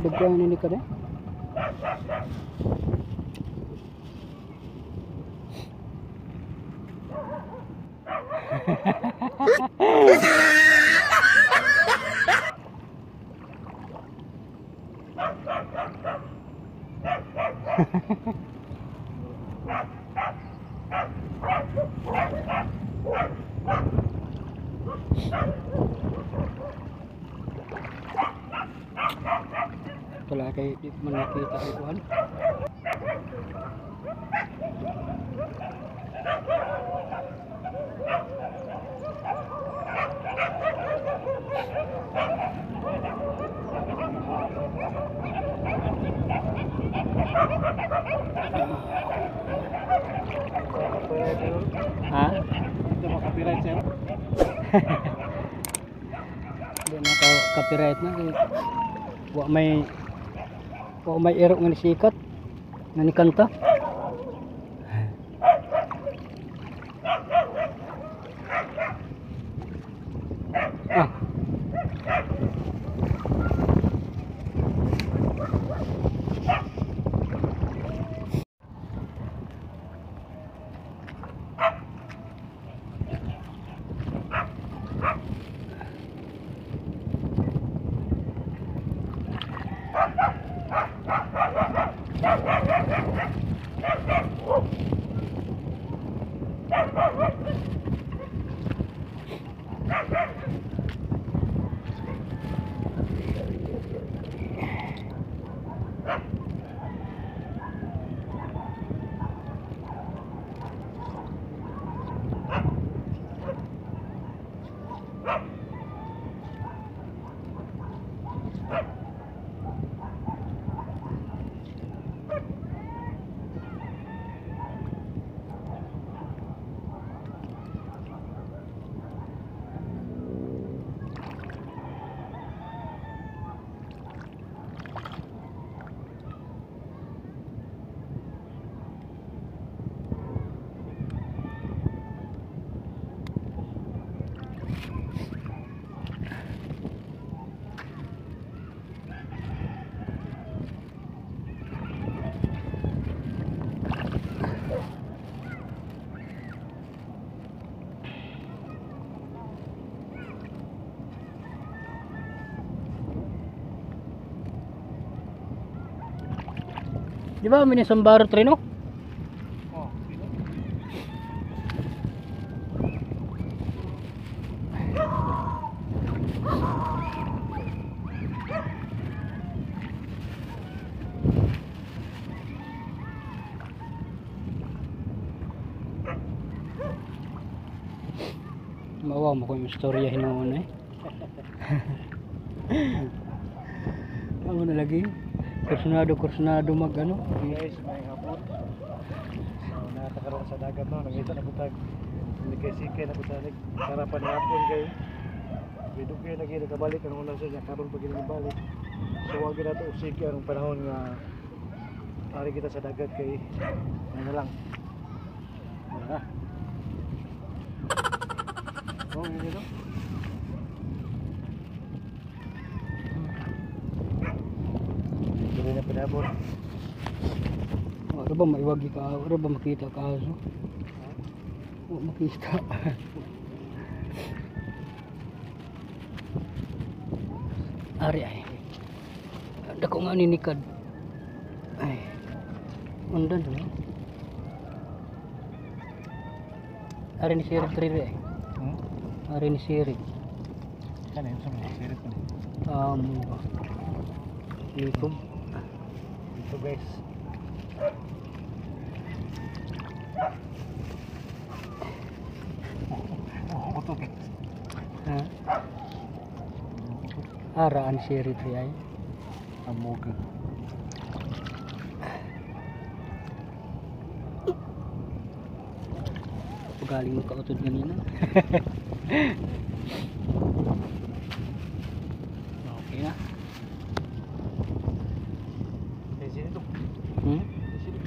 Daghan ini kada. Wala kay di man nakita ay kuan. Ha? Ito mo copyright sir? Hindi na ka copyright na kay wa may erok nga sikat nga ni kanta. Ah. Di ba may Sambaro Treno? Oh, Mawa mo ko yung istorya hinuon eh. Ano na lagi? Kursunado mag ano? Guys, may hapon. So, nakakaroon sa dagat no, nangita na butag. Hindi kay sikay na butag. Sarapan ng hapon kayo. Bidog kayo lagi nakabalik ang una sa niya karon pag ginabalik. So wag na to sikay ang panahon nga ari kita sa dagat kay ano lang. Wala. Oh, yun dito. Dili na pinabot. Ano ba maiwagi ka? Ano ba makita ka aso? O makita. Ari ay. Dako nga ninikad. Ay. Undan no. Ari ni Siri Triri ay. Ari ni Siri. Kan yun sa mga sirit ko. YouTube. Ito guys. Ito guys. Ha? Araan Siri Triri ay. Amoga. Galing mo kautod ganina. Okay na. Eh, sino ito? Hmm? Sino?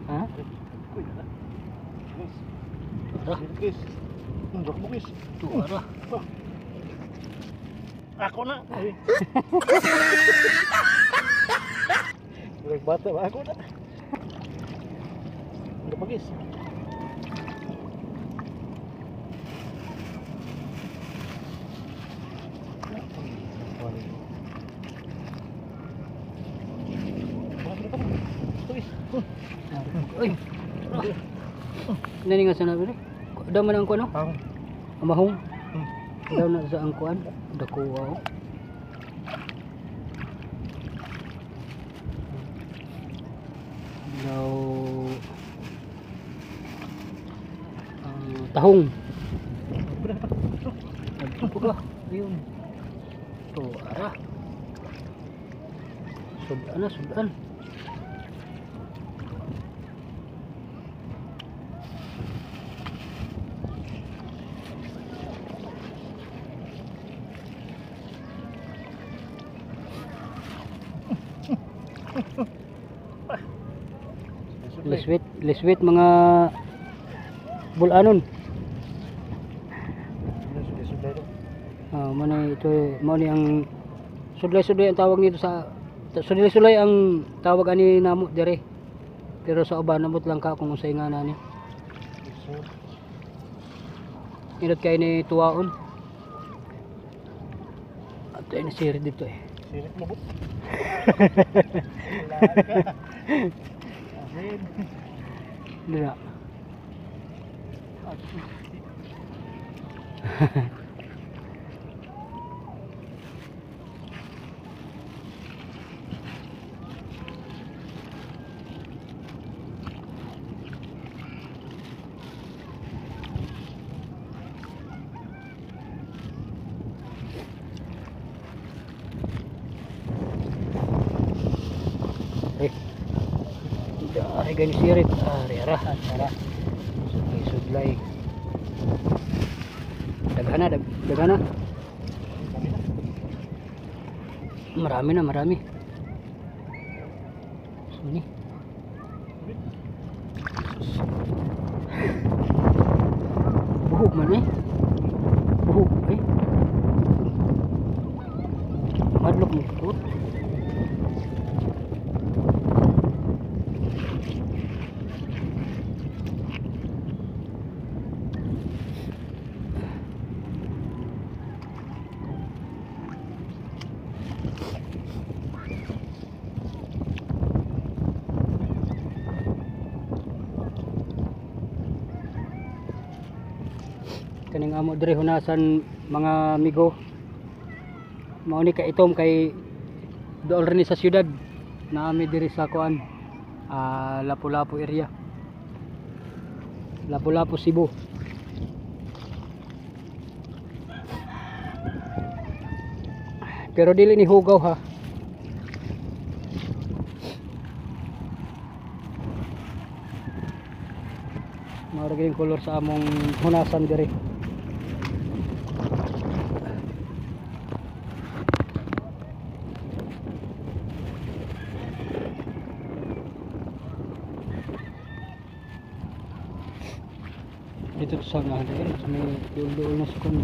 Ha? Uy, ala. Guys. Ara? Sino guys? Dok mo guys. Ito ara. Ako na. Ay. Uy, bata ba ako na? Ano pa guys? Uy. Nani nga sana bili? Daw man ang kuno? Amahong. Daw na sa ang kuan. Dako wow. Daw tahong. Ito ka. Ayun. To ara. Sudan na sudan. Liswit mga bulanon. Mana ito mo ni ang sudlay-sudlay ang tawag nito sa sudlay-sudlay ang tawag ani namo dire. Pero sa uban namot lang ka kung unsay nga nani. Inot kay ni tuwaon. At ay nasiri dito eh. Sirit mo. Dira. Ay gani sirit. Ara. Sudlay. Dagana. Marami. Sini. Buhok man eh. Buhok eh. Madlok mo ko. Kaning amo diri hunasan mga amigo. Mao ni ka itom kay dool rin sa syudad. Naami diri sa kuan. Lapu-Lapu area. Lapu-Lapu Cebu. Pero dili ni hugaw ha. Mao ra gyud color sa among hunasan diri. Dito sa nga diri may duol na sa kun.